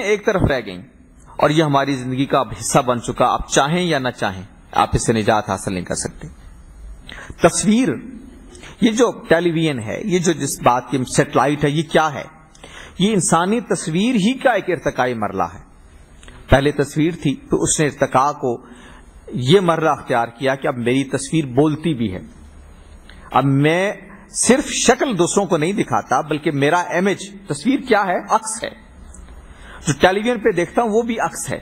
ایک طرف رہ گئیں اور یہ ہماری زندگی کا اب حصہ بن چکا. آپ چاہیں یا نہ چاہیں آپ اس سے نجات حاصل نہیں کر سکتے. تصویر، یہ جو ٹیلی ویژن ہے، یہ جو جس بات کی سیٹلائٹ ہے، یہ کیا ہے؟ یہ انسانی تصویر ہی کا ایک ارتقائی مرحلہ ہے. پہلے تصویر تھی تو اس نے ارتقاء کو یہ مرحلہ اختیار کیا کہ اب میری تصویر بولتی بھی ہے. اب میں صرف شکل دوسروں کو نہیں دکھاتا بلکہ میرا امیج، تصویر کیا ہے؟ عکس ہے. جو ٹیلی ویژن پہ دیکھتا ہوں وہ بھی عکس ہے.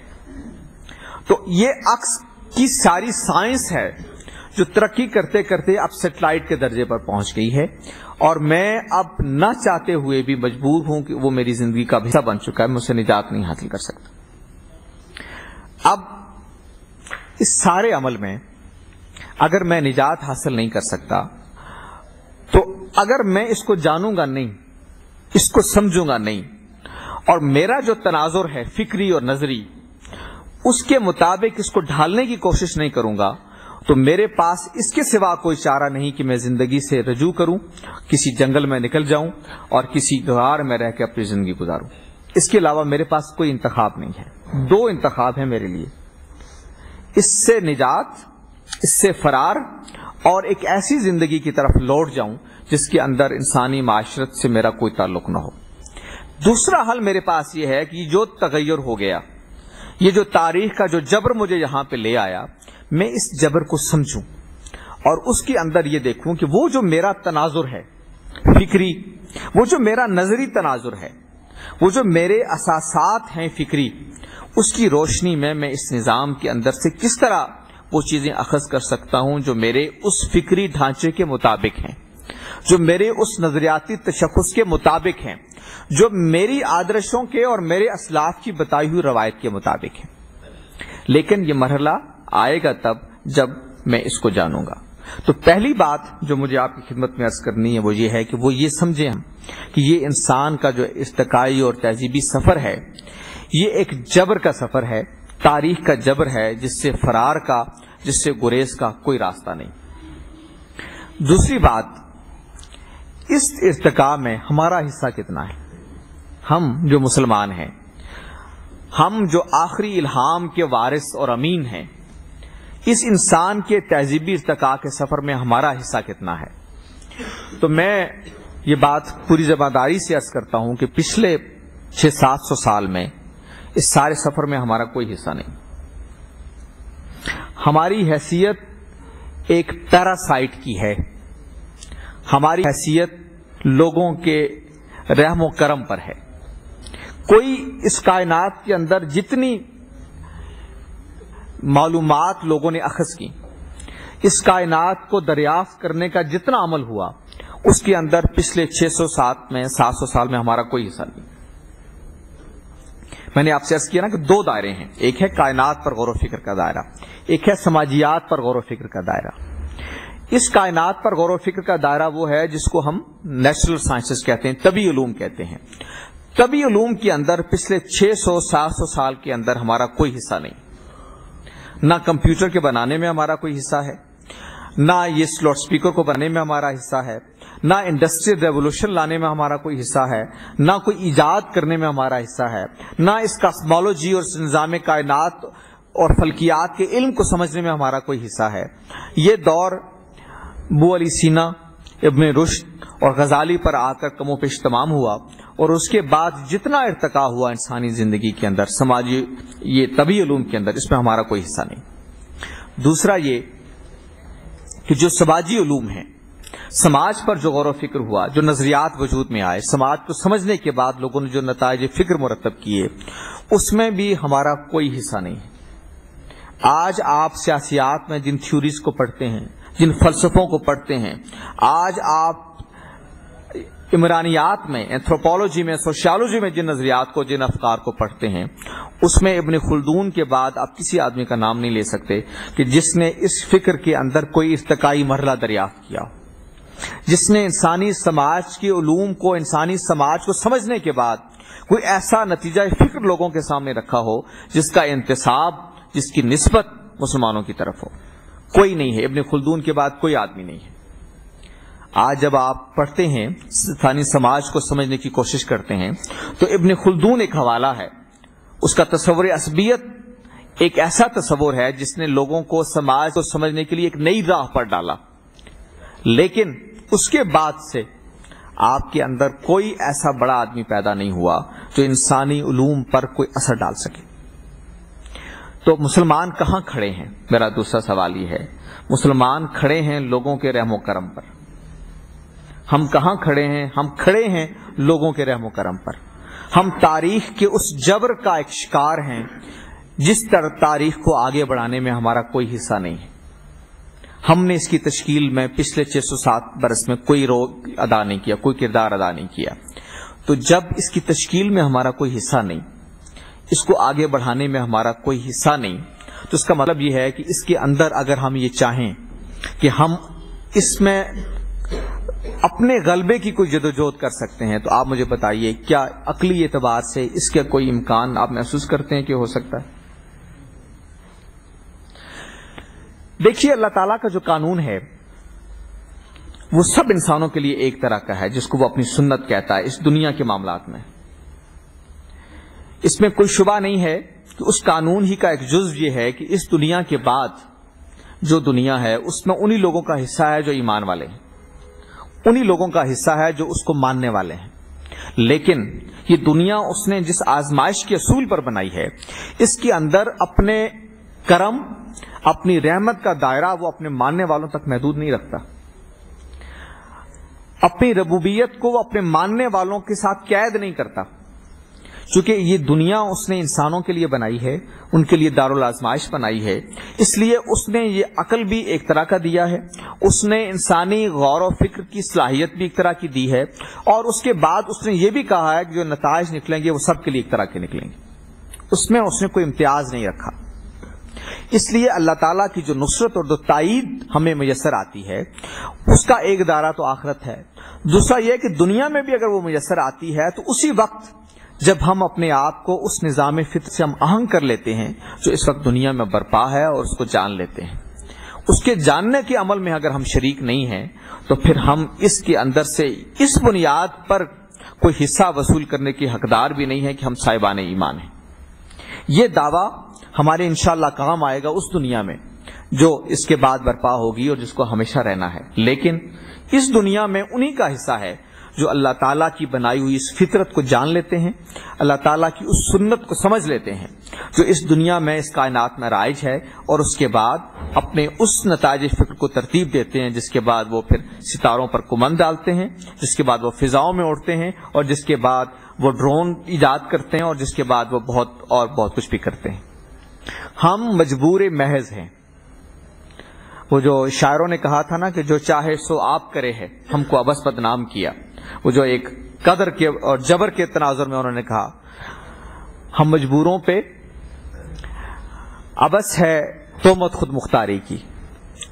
تو یہ عکس کی ساری سائنس ہے جو ترقی کرتے کرتے اب سیٹلائٹ کے درجے پر پہنچ گئی ہے، اور میں اب نہ چاہتے ہوئے بھی مجبور ہوں کہ وہ میری زندگی کا حصہ بن چکا ہے. میں اسے نجات نہیں حاصل کر سکتا. اب اس سارے عمل میں اگر میں نجات حاصل نہیں کر سکتا تو اگر میں اس کو جانوں گا نہیں، اس کو سمجھوں گا نہیں، اور میرا جو تناظر ہے فکری اور نظری اس کے مطابق اس کو ڈھالنے کی کوشش نہیں کروں گا تو میرے پاس اس کے سوا کوئی چارہ نہیں کہ میں زندگی سے رجوع کروں، کسی جنگل میں نکل جاؤں اور کسی غار میں رہ کے اپنی زندگی گزاروں. اس کے علاوہ میرے پاس کوئی انتخاب نہیں ہے. دو انتخاب ہیں میرے لیے، اس سے نجات، اس سے فرار، اور ایک ایسی زندگی کی طرف لوٹ جاؤں جس کے اندر انسانی معاشرت سے میرا کوئی تعلق نہ ہو. دوسرا حل میرے پاس یہ ہے کہ جو تغیر ہو گیا، یہ جو تاریخ کا جو جبر مجھے یہاں پہ لے آیا، میں اس جبر کو سمجھوں اور اس کے اندر یہ دیکھوں کہ وہ جو میرا تناظر ہے فکری، وہ جو میرا نظری تناظر ہے، وہ جو میرے اساسات ہیں فکری، اس کی روشنی میں اس نظام کے اندر سے کس طرح وہ چیزیں اخذ کر سکتا ہوں جو میرے اس فکری ڈھانچے کے مطابق ہیں، جو میرے اس نظریاتی تشخص کے مطابق ہیں، جو میری آدرشوں کے اور میرے اسلاف کی بتائی ہوئی روایت کے مطابق ہیں. لیکن یہ مرحلہ آئے گا تب جب میں اس کو جانوں گا. تو پہلی بات جو مجھے آپ کی خدمت میں عرض کرنی ہے وہ یہ ہے کہ وہ یہ سمجھیں ہم کہ یہ انسان کا جو ارتقائی اور تہذیبی سفر ہے یہ ایک جبر کا سفر ہے، تاریخ کا جبر ہے، جس سے فرار کا، جس سے گریز کا کوئی راستہ نہیں. دوسری بات، اس ارتقاء میں ہمارا حصہ کتنا ہے؟ ہم جو مسلمان ہیں، ہم جو آخری الہام کے وارث اور امین ہیں، اس انسان کے تہذیبی ارتقاء کے سفر میں ہمارا حصہ کتنا ہے؟ تو میں یہ بات پوری ذمہ سے عرض کرتا ہوں کہ پچھلے 600-700 سال میں اس سارے سفر میں ہمارا کوئی حصہ نہیں. ہماری حیثیت ایک پیراسائٹ کی ہے. ہماری حیثیت لوگوں کے رحم و کرم پر ہے. کوئی اس کائنات کے اندر جتنی معلومات لوگوں نے اخذ کی، اس کائنات کو دریافت کرنے کا جتنا عمل ہوا، اس کے اندر پچھلے 700 سال میں ہمارا کوئی حصہ نہیں. میں نے آپ سے عرض کیا نا کہ دو دائرے ہیں، ایک ہے کائنات پر غور و فکر کا دائرہ، ایک ہے سماجیات پر غور و فکر کا دائرہ. اس کائنات پر غور و فکر کا دائرہ وہ ہے جس کو ہم نیچرل سائنسز کہتے ہیں، طبی علوم کہتے ہیں. طبی علوم کے اندر پچھلے 600-700 سال کے اندر ہمارا کوئی حصہ نہیں. نہ کمپیوٹر کے بنانے میں ہمارا کوئی حصہ ہے، نہ یہ سلاٹ سپیکر کو بنانے میں ہمارا حصہ ہے، نہ انڈسٹریل ریولوشن لانے میں ہمارا کوئی حصہ ہے، نہ کوئی ایجاد کرنے میں ہمارا حصہ ہے، نہ اس کاسمولوجی اور نظام کائنات اور فلکیات کے علم کو سمجھنے میں ہمارا کوئی حصہ ہے. یہ دور ابو علی سینا، ابن رشد اور غزالی پر آ کر کم و بیش تمام ہوا، اور اس کے بعد جتنا ارتقاء ہوا انسانی زندگی کے اندر، سماجی یہ طبی علوم کے اندر، اس میں ہمارا کوئی حصہ نہیں. دوسرا یہ کہ جو سماجی علوم ہیں، سماج پر جو غور و فکر ہوا، جو نظریات وجود میں آئے، سماج کو سمجھنے کے بعد لوگوں نے جو نتائج فکر مرتب کیے، اس میں بھی ہمارا کوئی حصہ نہیں ہے. آج آپ سیاسیات میں جن تھیوریز کو پڑھتے ہیں، جن فلسفوں کو پڑھتے ہیں، آج آپ عمرانیات میں، اینتھروپولوجی میں، سوشیالوجی میں جن نظریات کو، جن افکار کو پڑھتے ہیں، اس میں ابن خلدون کے بعد آپ کسی آدمی کا نام نہیں لے سکتے کہ جس نے اس فکر کے اندر کوئی ارتقائی مرحلہ دریافت کیا، جس نے انسانی سماج کے علوم کو، انسانی سماج کو سمجھنے کے بعد کوئی ایسا نتیجہ فکر لوگوں کے سامنے رکھا ہو جس کا انتصاب، جس کی نسبت مسلمانوں کی طرف ہو. کوئی نہیں ہے. ابن خلدون کے بعد کوئی آدمی نہیں ہے. آج جب آپ پڑھتے ہیں، انسانی سماج کو سمجھنے کی کوشش کرتے ہیں، تو ابن خلدون ایک حوالہ ہے اس کا تصور عصبیت ایک ایسا تصور ہے جس نے لوگوں کو سماج کو سمجھنے کے لیے ایک نئی راہ پر ڈالا، لیکن اس کے بعد سے آپ کے اندر کوئی ایسا بڑا آدمی پیدا نہیں ہوا جو انسانی علوم پر کوئی اثر ڈال سکے۔ تو مسلمان کہاں کھڑے ہیں؟ میرا دوسرا سوال یہ ہے، مسلمان کھڑے ہیں لوگوں کے رحم و کرم پر۔ ہم کہاں کھڑے ہیں؟ ہم کھڑے ہیں لوگوں کے رحم و کرم پر۔ ہم تاریخ کے اس جبر کا ایک شکار ہیں جس طرح تاریخ کو آگے بڑھانے میں ہمارا کوئی حصہ نہیں ہے۔ ہم نے اس کی تشکیل میں پچھلے 607 برس میں کوئی رول ادا نہیں کیا، کوئی کردار ادا نہیں کیا۔ تو جب اس کی تشکیل میں ہمارا کوئی حصہ نہیں، اس کو آگے بڑھانے میں ہمارا کوئی حصہ نہیں، تو اس کا مطلب یہ ہے کہ اس کے اندر اگر ہم یہ چاہیں کہ ہم اس میں اپنے غلبے کی کوئی جدوجہد کر سکتے ہیں، تو آپ مجھے بتائیے کیا عقلی اعتبار سے اس کا کوئی امکان آپ محسوس کرتے ہیں کہ ہو سکتا ہے؟ دیکھیے، اللہ تعالیٰ کا جو قانون ہے وہ سب انسانوں کے لیے ایک طرح کا ہے، جس کو وہ اپنی سنت کہتا ہے اس دنیا کے معاملات میں۔ اس میں کوئی شبہ نہیں ہے کہ اس قانون ہی کا ایک جزو یہ ہے کہ اس دنیا کے بعد جو دنیا ہے اس میں انہی لوگوں کا حصہ ہے جو ایمان والے ہیں، انہی لوگوں کا حصہ ہے جو اس کو ماننے والے ہیں۔ لیکن یہ دنیا اس نے جس آزمائش کے اصول پر بنائی ہے، اس کے اندر اپنے کرم، اپنی رحمت کا دائرہ وہ اپنے ماننے والوں تک محدود نہیں رکھتا۔ اپنی ربوبیت کو وہ اپنے ماننے والوں کے ساتھ قید نہیں کرتا، چونکہ یہ دنیا اس نے انسانوں کے لیے بنائی ہے، ان کے لیے دارالآزمائش بنائی ہے، اس لیے اس نے یہ عقل بھی ایک طرح کا دیا ہے، اس نے انسانی غور و فکر کی صلاحیت بھی ایک طرح کی دی ہے، اور اس کے بعد اس نے یہ بھی کہا ہے کہ جو نتائج نکلیں گے وہ سب کے لیے ایک طرح کے نکلیں گے۔ اس میں اس نے کوئی امتیاز نہیں رکھا۔ اس لیے اللہ تعالیٰ کی جو نصرت اور جو تائید ہمیں میسر آتی ہے، اس کا ایک دائرہ تو آخرت ہے، دوسرا یہ کہ دنیا میں بھی اگر وہ میسر آتی ہے تو اسی وقت جب ہم اپنے آپ کو اس نظام فطر سے ہم آہنگ کر لیتے ہیں جو اس وقت دنیا میں برپا ہے اور اس کو جان لیتے ہیں۔ اس کے جاننے کے عمل میں اگر ہم شریک نہیں ہیں تو پھر ہم اس کے اندر سے اس بنیاد پر کوئی حصہ وصول کرنے کے حقدار بھی نہیں ہیں کہ ہم صاحبان ایمان ہیں۔ یہ دعویٰ ہمارے انشاءاللہ کام آئے گا اس دنیا میں جو اس کے بعد برپا ہوگی اور جس کو ہمیشہ رہنا ہے، لیکن اس دنیا میں انہی کا حصہ ہے جو اللہ تعالیٰ کی بنائی ہوئی اس فطرت کو جان لیتے ہیں، اللہ تعالیٰ کی اس سنت کو سمجھ لیتے ہیں جو اس دنیا میں اس کائنات میں رائج ہے، اور اس کے بعد اپنے اس نتائج فکر کو ترتیب دیتے ہیں جس کے بعد وہ پھر ستاروں پر کمند ڈالتے ہیں، جس کے بعد وہ فضاؤں میں اڑتے ہیں، اور جس کے بعد وہ ڈرون ایجاد کرتے ہیں، اور جس کے بعد وہ بہت کچھ بھی کرتے ہیں۔ ہم مجبور محض ہیں۔ وہ جو شاعروں نے کہا تھا نا کہ جو چاہے سو آپ کرے ہے، ہم کو ابس بدنام کیا، وہ جو ایک قدر کے اور جبر کے تناظر میں انہوں نے کہا ہم مجبوروں پہ ابس ہے تہمت خود مختاری کی،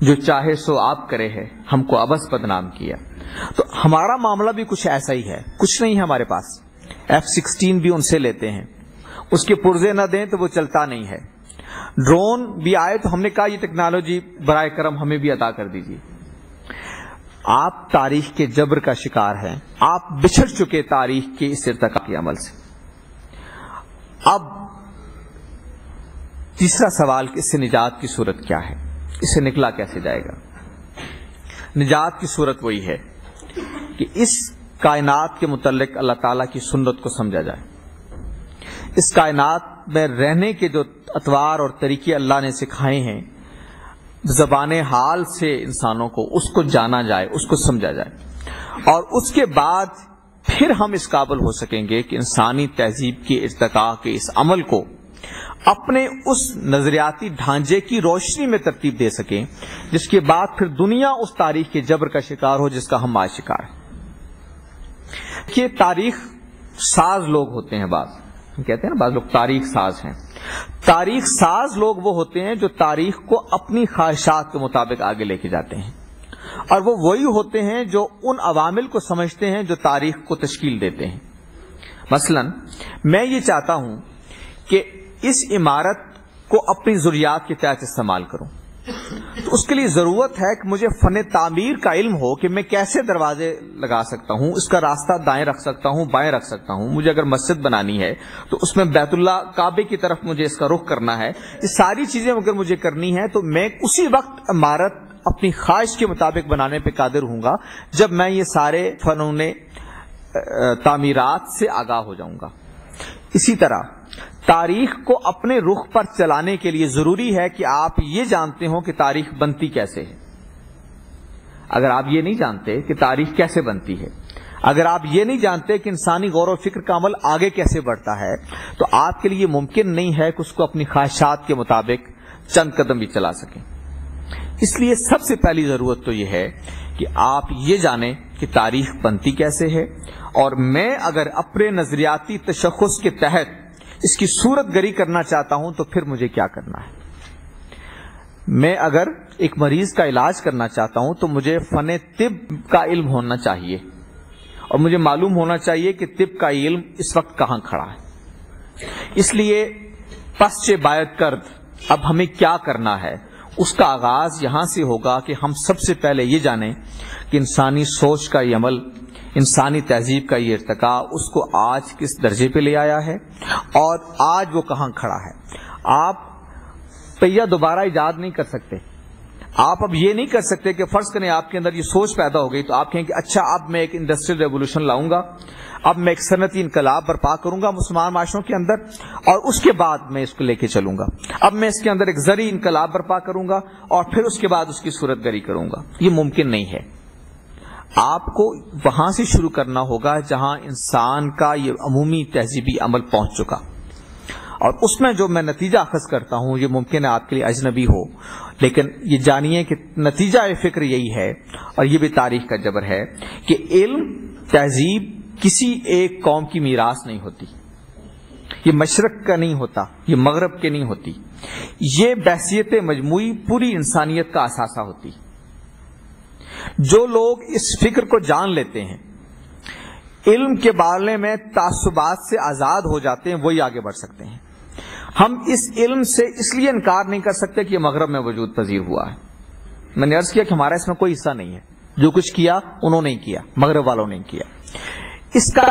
جو چاہے سو آپ کرے ہے، ہم کو ابس بدنام کیا۔ تو ہمارا معاملہ بھی کچھ ایسا ہی ہے، کچھ نہیں ہے ہمارے پاس۔ F-16 بھی ان سے لیتے ہیں، اس کے پرزے نہ دیں تو وہ چلتا نہیں ہے۔ ڈرون بھی آئے تو ہم نے کہا یہ ٹیکنالوجی برائے کرم ہمیں بھی عطا کر دیجیے۔ آپ تاریخ کے جبر کا شکار ہیں، آپ بچھڑ چکے تاریخ کے اس ارتقاء کے عمل سے۔ اب تیسرا سوال کہ اس سے نجات کی صورت کیا ہے، اس سے نکلا کیسے جائے گا؟ نجات کی صورت وہی ہے کہ اس کائنات کے متعلق اللہ تعالیٰ کی سنت کو سمجھا جائے، اس کائنات میں رہنے کے جو اطوار اور طریقے اللہ نے سکھائے ہیں، زبان حال سے انسانوں کو اس کو جانا جائے، اس کو سمجھا جائے، اور اس کے بعد پھر ہم اس قابل ہو سکیں گے کہ انسانی تہذیب کے ارتقاء کے اس عمل کو اپنے اس نظریاتی ڈھانچے کی روشنی میں ترتیب دے سکیں جس کے بعد پھر دنیا اس تاریخ کے جبر کا شکار ہو جس کا ہم آج شکار ہیں۔ کہ تاریخ ساز لوگ ہوتے ہیں، بعض کہتے ہیں نا بعض لوگ تاریخ ساز ہیں۔ تاریخ ساز لوگ وہ ہوتے ہیں جو تاریخ کو اپنی خواہشات کے مطابق آگے لے کے جاتے ہیں، اور وہ وہی ہوتے ہیں جو ان عوامل کو سمجھتے ہیں جو تاریخ کو تشکیل دیتے ہیں۔ مثلا میں یہ چاہتا ہوں کہ اس عمارت کو اپنی ضروریات کے تحت استعمال کروں، تو اس کے لیے ضرورت ہے کہ مجھے فن تعمیر کا علم ہو کہ میں کیسے دروازے لگا سکتا ہوں، اس کا راستہ دائیں رکھ سکتا ہوں، بائیں رکھ سکتا ہوں، مجھے اگر مسجد بنانی ہے تو اس میں بیت اللہ کعبے کی طرف مجھے اس کا رخ کرنا ہے، یہ ساری چیزیں اگر مجھے کرنی ہے تو میں اسی وقت عمارت اپنی خواہش کے مطابق بنانے پہ قادر ہوں گا جب میں یہ سارے فنون تعمیرات سے آگاہ ہو جاؤں گا۔ اسی طرح تاریخ کو اپنے رخ پر چلانے کے لیے ضروری ہے کہ آپ یہ جانتے ہوں کہ تاریخ بنتی کیسے ہے۔ اگر آپ یہ نہیں جانتے کہ تاریخ کیسے بنتی ہے، اگر آپ یہ نہیں جانتے کہ انسانی غور و فکر کا عمل آگے کیسے بڑھتا ہے، تو آپ کے لیے ممکن نہیں ہے کہ اس کو اپنی خواہشات کے مطابق چند قدم بھی چلا سکیں۔ اس لیے سب سے پہلی ضرورت تو یہ ہے کہ آپ یہ جانیں کہ تاریخ بنتی کیسے ہے، اور میں اگر اپنے نظریاتی تشخص کے تحت اس کی صورت گری کرنا چاہتا ہوں تو پھر مجھے کیا کرنا ہے۔ میں اگر ایک مریض کا علاج کرنا چاہتا ہوں تو مجھے فن طب کا علم ہونا چاہیے، اور مجھے معلوم ہونا چاہیے کہ طب کا علم اس وقت کہاں کھڑا ہے۔ اس لیے پس باید کرد، اب ہمیں کیا کرنا ہے، اس کا آغاز یہاں سے ہوگا کہ ہم سب سے پہلے یہ جانیں کہ انسانی سوچ کا یہ عمل، انسانی تہذیب کا یہ ارتقاء اس کو آج کس درجے پہ لے آیا ہے اور آج وہ کہاں کھڑا ہے۔ آپ پہیہ دوبارہ ایجاد نہیں کر سکتے۔ آپ اب یہ نہیں کر سکتے کہ فرض کریں آپ کے اندر یہ سوچ پیدا ہو گئی تو آپ کہیں کہ اچھا اب میں ایک انڈسٹریل ریولوشن لاؤں گا، اب میں ایک صنعتی انقلاب برپا کروں گا مسلمان معاشروں کے اندر، اور اس کے بعد میں اس کو لے کے چلوں گا، اب میں اس کے اندر ایک زرعی انقلاب برپا کروں گا اور پھر اس کے بعد اس کی صورت گری کروں گا۔ یہ ممکن نہیں ہے۔ آپ کو وہاں سے شروع کرنا ہوگا جہاں انسان کا یہ عمومی تہذیبی عمل پہنچ چکا، اور اس میں جو میں نتیجہ اخذ کرتا ہوں یہ ممکن ہے آپ کے لیے اجنبی ہو، لیکن یہ جانیے کہ نتیجہ فکر یہی ہے، اور یہ بھی تاریخ کا جبر ہے کہ علم، تہذیب کسی ایک قوم کی میراث نہیں ہوتی، یہ مشرق کا نہیں ہوتا، یہ مغرب کے نہیں ہوتی، یہ بحثیت مجموعی پوری انسانیت کا اثاثہ ہوتی۔ جو لوگ اس فکر کو جان لیتے ہیں، علم کے بارے میں تعصبات سے آزاد ہو جاتے ہیں، وہی آگے بڑھ سکتے ہیں۔ ہم اس علم سے اس لیے انکار نہیں کر سکتے کہ یہ مغرب میں وجود پذیر ہوا ہے۔ میں نے عرض کیا کہ ہمارا اس میں کوئی حصہ نہیں ہے، جو کچھ کیا انہوں نے کیا، مغرب والوں نے کیا۔ اس کا